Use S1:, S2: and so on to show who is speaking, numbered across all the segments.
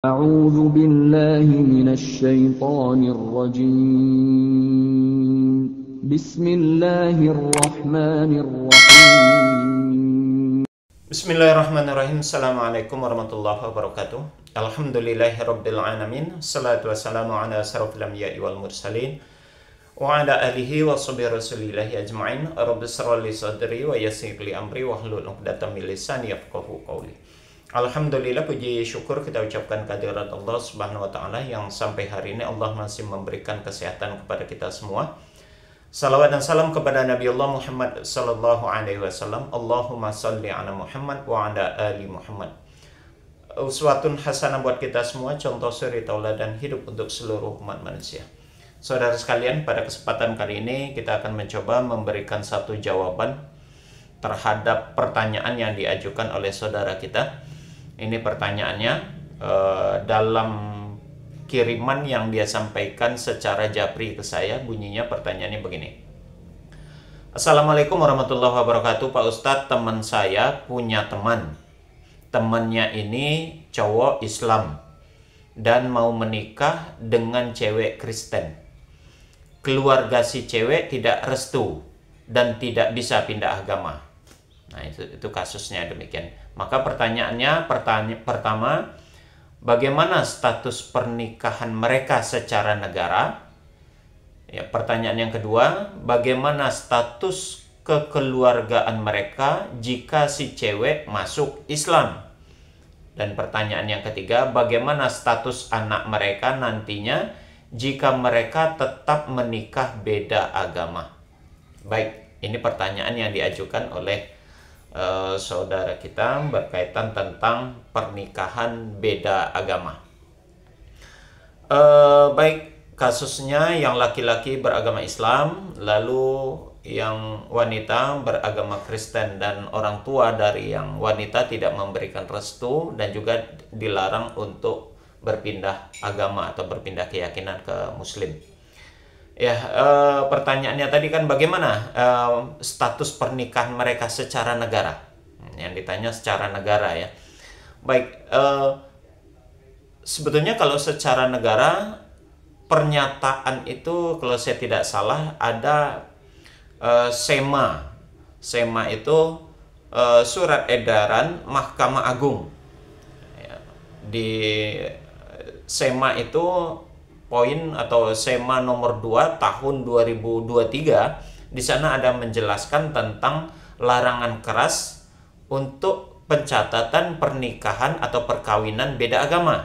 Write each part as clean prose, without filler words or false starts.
S1: أعوذ بالله من الشيطان الرجيم بسم الله الرحمن الرحيم
S2: Bismillahirrahmanirrahim. Assalamualaikum warahmatullahi wabarakatuh. Alhamdulillahirabbil alamin. Salatu wassalamu ala asrofil anbiya'i wal mursalin wa ala alihi wa sahbihi rasulillahi ajma'in. Rabbi shrah li sadri wa yassir li amri wahlul 'uqdatam min lisani yafqahu qawli. Alhamdulillah, puji syukur kita ucapkan kehadirat Allah Subhanahu wa taala yang sampai hari ini Allah masih memberikan kesehatan kepada kita semua. Salawat dan salam kepada Nabi Allah Muhammad sallallahu alaihi wasallam. Allahumma salli ala Muhammad wa ala ali Muhammad. Uswatun hasanah buat kita semua, contoh suri tauladan hidup untuk seluruh umat manusia. Saudara sekalian, pada kesempatan kali ini kita akan mencoba memberikan satu jawaban terhadap pertanyaan yang diajukan oleh saudara kita. Ini pertanyaannya dalam kiriman yang dia sampaikan secara japri ke saya. Bunyinya pertanyaannya begini. Assalamualaikum warahmatullahi wabarakatuh, Pak Ustadz. Teman saya punya teman. Temannya ini cowok Islam dan mau menikah dengan cewek Kristen. Keluarga si cewek tidak restu dan tidak bisa pindah agama. Nah, itu kasusnya demikian. Maka pertanyaannya pertama, bagaimana status pernikahan mereka secara negara? Ya, pertanyaan yang kedua, bagaimana status kekeluargaan mereka jika si cewek masuk Islam? Dan pertanyaan yang ketiga, bagaimana status anak mereka nantinya jika mereka tetap menikah beda agama? Baik, ini pertanyaan yang diajukan oleh saudara kita berkaitan tentang pernikahan beda agama. Baik, kasusnya yang laki-laki beragama Islam, lalu yang wanita beragama Kristen, dan orang tua dari yang wanita tidak memberikan restu dan juga dilarang untuk berpindah agama atau berpindah keyakinan ke Muslim. Ya, pertanyaannya tadi kan bagaimana status pernikahan mereka secara negara? Yang ditanya secara negara ya. Baik, sebetulnya kalau secara negara, pernyataan itu kalau saya tidak salah ada SEMA. SEMA itu surat edaran Mahkamah Agung. Ya, di SEMA itu poin atau SEMA nomor 2 tahun 2023, di sana ada menjelaskan tentang larangan keras untuk pencatatan pernikahan atau perkawinan beda agama.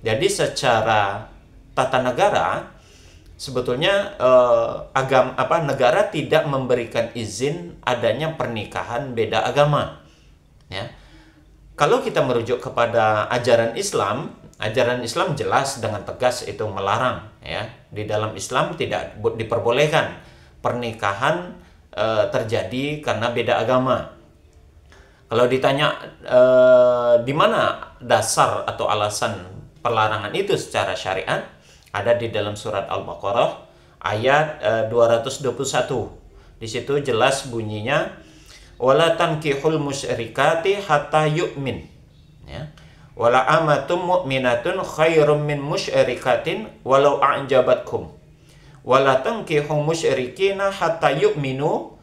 S2: Jadi secara tata negara sebetulnya negara tidak memberikan izin adanya pernikahan beda agama. Ya. Kalau kita merujuk kepada ajaran Islam jelas dengan tegas itu melarang, ya. Di dalam Islam tidak diperbolehkan pernikahan terjadi karena beda agama. Kalau ditanya di mana dasar atau alasan pelarangan itu secara syariat, ada di dalam surat Al-Baqarah ayat 221. Di situ jelas bunyinya, wala tankihul musyrikati hatta yu'min, ya. Wala amatum mu'minatun khairum min musyrikatin walau a'jabatkum. Wala tankihu musyrikina hatta yu'minu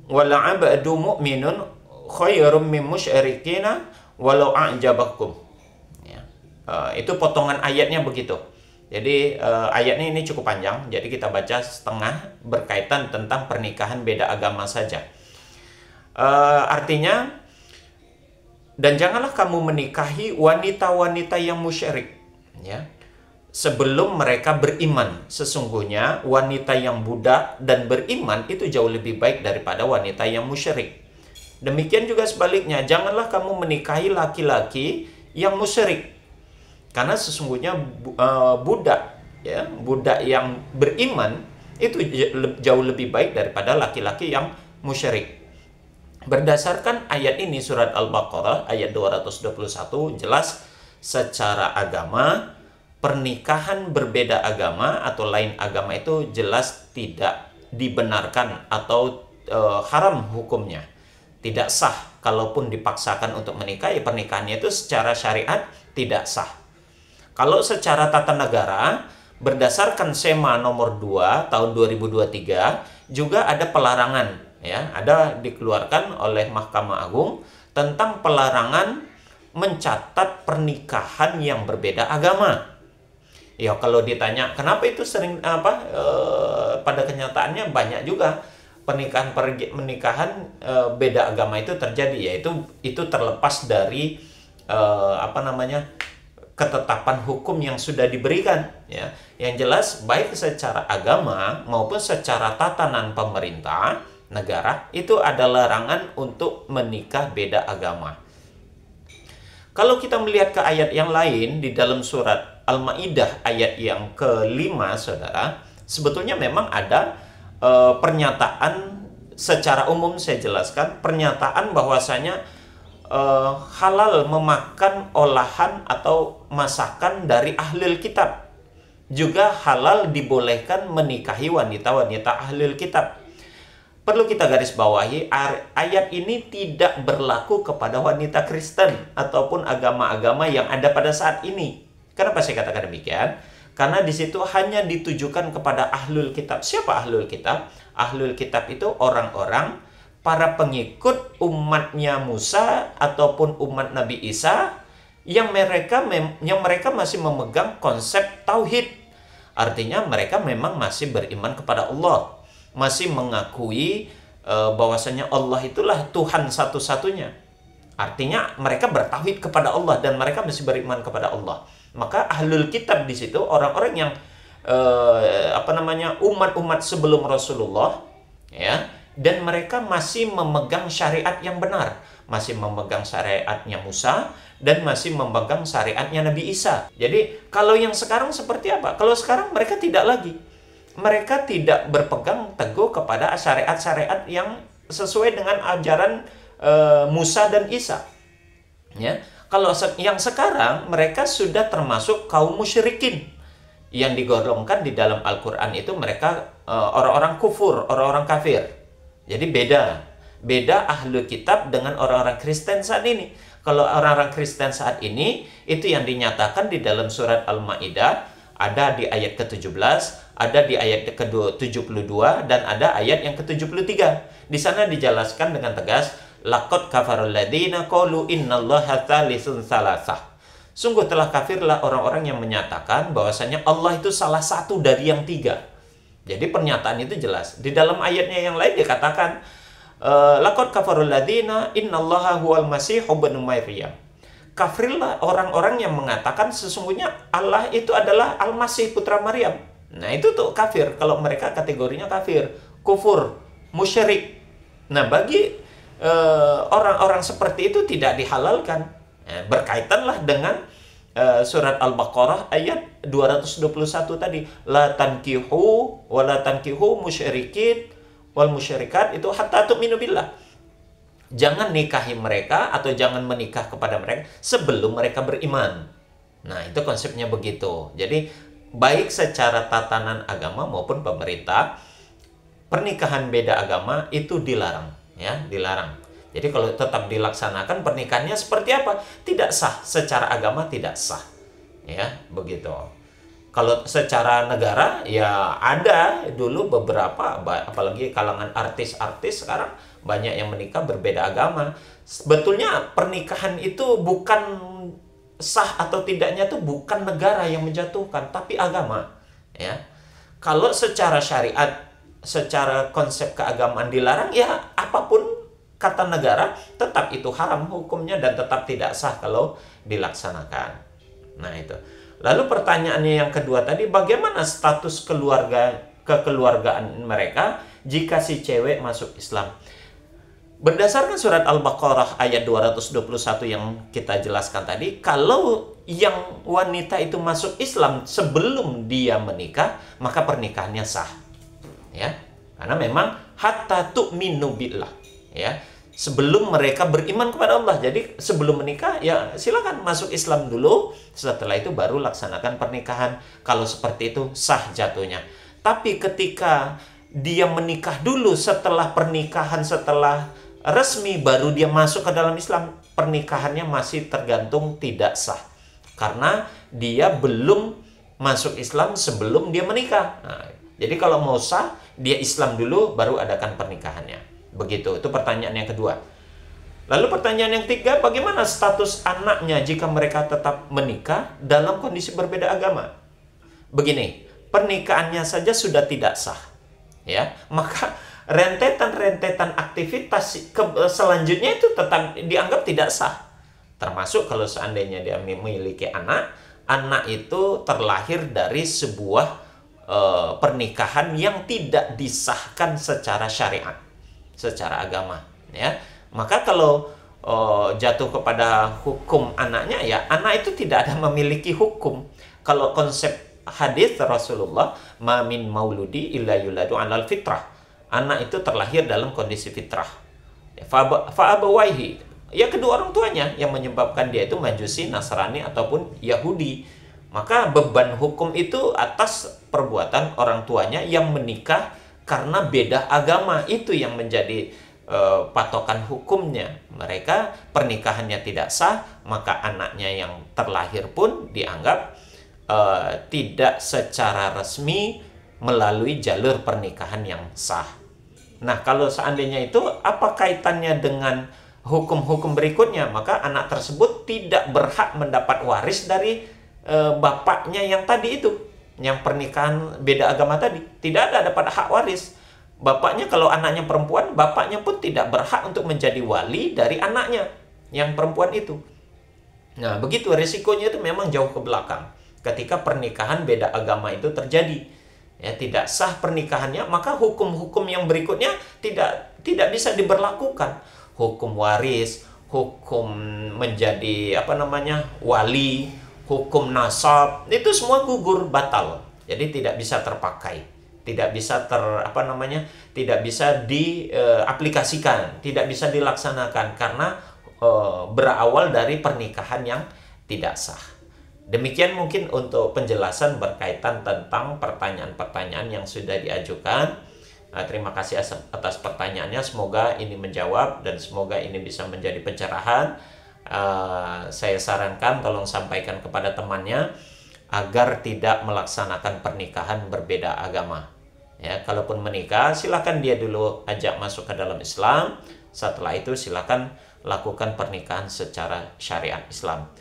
S2: wala 'abdu mu'minun khairum min musyrikina walau a'jabakum. Ya. Itu potongan ayatnya begitu. Jadi ayatnya ini cukup panjang, jadi kita baca setengah berkaitan tentang pernikahan beda agama saja. Artinya, dan janganlah kamu menikahi wanita-wanita yang musyrik, ya, sebelum mereka beriman. Sesungguhnya wanita yang budak dan beriman itu jauh lebih baik daripada wanita yang musyrik. Demikian juga sebaliknya, janganlah kamu menikahi laki-laki yang musyrik, karena sesungguhnya budak, ya, budak yang beriman itu jauh lebih baik daripada laki-laki yang musyrik. Berdasarkan ayat ini, surat Al-Baqarah ayat 221, jelas secara agama pernikahan berbeda agama atau lain agama itu jelas tidak dibenarkan atau haram hukumnya, tidak sah. Kalaupun dipaksakan untuk menikah, ya pernikahannya itu secara syariat tidak sah. Kalau secara tata negara, berdasarkan SEMA nomor 2 tahun 2023 juga ada pelarangan, ya, ada dikeluarkan oleh Mahkamah Agung tentang pelarangan mencatat pernikahan yang berbeda agama. Ya, kalau ditanya kenapa itu sering pada kenyataannya banyak juga pernikahan beda agama itu terjadi, yaitu itu terlepas dari ketetapan hukum yang sudah diberikan, ya. Yang jelas baik secara agama maupun secara tatanan pemerintah negara itu ada larangan untuk menikah beda agama. Kalau kita melihat ke ayat yang lain di dalam surat Al-Maidah ayat yang ke-5, Saudara, sebetulnya memang ada pernyataan secara umum, saya jelaskan, pernyataan bahwasanya halal memakan olahan atau masakan dari ahlul kitab. Juga halal dibolehkan menikahi wanita-wanita ahlul kitab. Perlu kita garis bawahi, ayat ini tidak berlaku kepada wanita Kristen ataupun agama-agama yang ada pada saat ini. Kenapa saya katakan demikian? Karena di situ hanya ditujukan kepada ahlul kitab. Siapa ahlul kitab? Ahlul kitab itu orang-orang para pengikut umatnya Musa ataupun umat Nabi Isa yang mereka masih memegang konsep tauhid. Artinya mereka memang masih beriman kepada Allah, masih mengakui bahwasanya Allah itulah Tuhan satu-satunya. Artinya mereka bertauhid kepada Allah dan mereka masih beriman kepada Allah. Maka ahlul kitab di situ orang-orang yang umat-umat sebelum Rasulullah, ya. Dan mereka masih memegang syariat yang benar, masih memegang syariatnya Musa dan masih memegang syariatnya Nabi Isa. Jadi kalau yang sekarang seperti apa? Kalau sekarang mereka tidak lagi. Mereka tidak berpegang teguh kepada syariat-syariat yang sesuai dengan ajaran Musa dan Isa. Ya. Kalau yang sekarang mereka sudah termasuk kaum musyrikin yang digolongkan di dalam Al-Qur'an itu mereka orang-orang kufur, orang-orang kafir. Jadi beda ahlu kitab dengan orang-orang Kristen saat ini. Kalau orang-orang Kristen saat ini, itu yang dinyatakan di dalam surat Al-Maidah, ada di ayat ke-17, ada di ayat ke-72, dan ada ayat yang ke-73. Di sana dijelaskan dengan tegas, laqad kafarul ladzina qalu innallaha tsalitsun tsalasah. Sungguh telah kafirlah orang-orang yang menyatakan bahwasanya Allah itu salah satu dari yang tiga. Jadi pernyataan itu jelas. Di dalam ayatnya yang lain dikatakan laqad kafarul ladzina innallaha huwal masih ibnu Maryam. Kafirlah orang-orang yang mengatakan sesungguhnya Allah itu adalah Al-Masih putra Maryam. Nah, itu tuh kafir. Kalau mereka kategorinya kafir, kufur, musyrik. Nah, bagi orang-orang seperti itu tidak dihalalkan. Berkaitanlah dengan surat Al-Baqarah ayat 221 tadi, la tankihu wa la tankihu musyrikin wal musyrikat itu hatta tu'minu billah. Jangan nikahi mereka atau jangan menikah kepada mereka sebelum mereka beriman. Nah, itu konsepnya begitu. Jadi baik secara tatanan agama maupun pemerintah, pernikahan beda agama itu dilarang, ya, dilarang. Jadi kalau tetap dilaksanakan pernikahannya seperti apa? Tidak sah, secara agama tidak sah. Ya, begitu. Kalau secara negara ya ada dulu beberapa, apalagi kalangan artis-artis sekarang banyak yang menikah berbeda agama. Sebetulnya pernikahan itu bukan sah atau tidaknya itu bukan negara yang menjatuhkan, tapi agama. Ya. Kalau secara syariat, secara konsep keagamaan dilarang, ya apapun kata negara, tetap itu haram hukumnya dan tetap tidak sah kalau dilaksanakan. Nah, itu. Lalu pertanyaannya yang kedua tadi, bagaimana status kekeluargaan mereka jika si cewek masuk Islam? Berdasarkan surat Al-Baqarah ayat 221 yang kita jelaskan tadi, kalau yang wanita itu masuk Islam sebelum dia menikah, maka pernikahannya sah. Ya. Karena memang hatta tu'minu billah. Ya, sebelum mereka beriman kepada Allah. Jadi sebelum menikah ya silakan masuk Islam dulu, setelah itu baru laksanakan pernikahan. Kalau seperti itu sah jatuhnya. Tapi ketika dia menikah dulu, setelah pernikahan, setelah resmi baru dia masuk ke dalam Islam, pernikahannya masih tergantung tidak sah. karena dia belum masuk Islam sebelum dia menikah. Nah, jadi kalau mau sah, dia Islam dulu baru adakan pernikahannya. Begitu. Itu pertanyaan yang kedua. Lalu pertanyaan yang ketiga, bagaimana status anaknya jika mereka tetap menikah dalam kondisi berbeda agama? Begini, pernikahannya saja sudah tidak sah, ya, maka rentetan-rentetan aktivitas selanjutnya itu tetap dianggap tidak sah. Termasuk kalau seandainya dia memiliki anak, anak itu terlahir dari sebuah pernikahan yang tidak disahkan secara syariat, secara agama, ya. Maka kalau jatuh kepada hukum anaknya, ya anak itu tidak ada memiliki hukum. Kalau konsep hadis Rasulullah, ma min mauludi illa yuladu alal fitrah. Anak itu terlahir dalam kondisi fitrah. Fa'abawaihi, ya kedua orang tuanya yang menyebabkan dia itu Majusi, Nasrani ataupun Yahudi. Maka beban hukum itu atas perbuatan orang tuanya yang menikah karena beda agama. Itu yang menjadi patokan hukumnya. Mereka pernikahannya tidak sah, maka anaknya yang terlahir pun dianggap tidak secara resmi melalui jalur pernikahan yang sah. Nah, kalau seandainya itu, apa kaitannya dengan hukum-hukum berikutnya? Maka anak tersebut tidak berhak mendapat waris dari bapaknya yang tadi itu, yang pernikahan beda agama tadi. Tidak ada dapat hak waris. Bapaknya, kalau anaknya perempuan, bapaknya pun tidak berhak untuk menjadi wali dari anaknya yang perempuan itu. Nah, begitu risikonya itu memang jauh ke belakang. Ketika pernikahan beda agama itu terjadi, ya tidak sah pernikahannya, maka hukum-hukum yang berikutnya tidak bisa diberlakukan. Hukum waris, hukum menjadi wali, hukum nasab, itu semua gugur, batal. Jadi tidak bisa terpakai. Tidak bisa tidak bisa diaplikasikan, tidak bisa dilaksanakan karena berawal dari pernikahan yang tidak sah. Demikian mungkin untuk penjelasan berkaitan tentang pertanyaan-pertanyaan yang sudah diajukan. Terima kasih atas pertanyaannya. Semoga ini menjawab dan semoga ini bisa menjadi pencerahan. Saya sarankan tolong sampaikan kepada temannya agar tidak melaksanakan pernikahan berbeda agama. Ya, kalaupun menikah, silakan dia dulu ajak masuk ke dalam Islam. Setelah itu silakan lakukan pernikahan secara syariat Islam.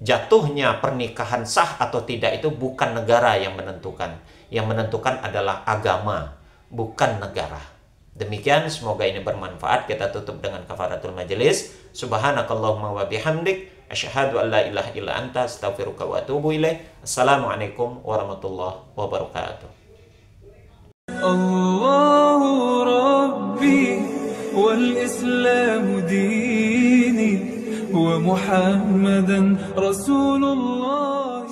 S2: Jatuhnya pernikahan sah atau tidak itu bukan negara yang menentukan. Yang menentukan adalah agama, bukan negara. Demikian, semoga ini bermanfaat. Kita tutup dengan kafaratul majelis. Subhanakallahumma wa bihamdik, asyhadu an la ilaha illa anta, astaghfiruka wa atubu ilaik. Assalamualaikum warahmatullahi wabarakatuh.
S3: الله ربي والإسلام ديني ومحمدا رسول الله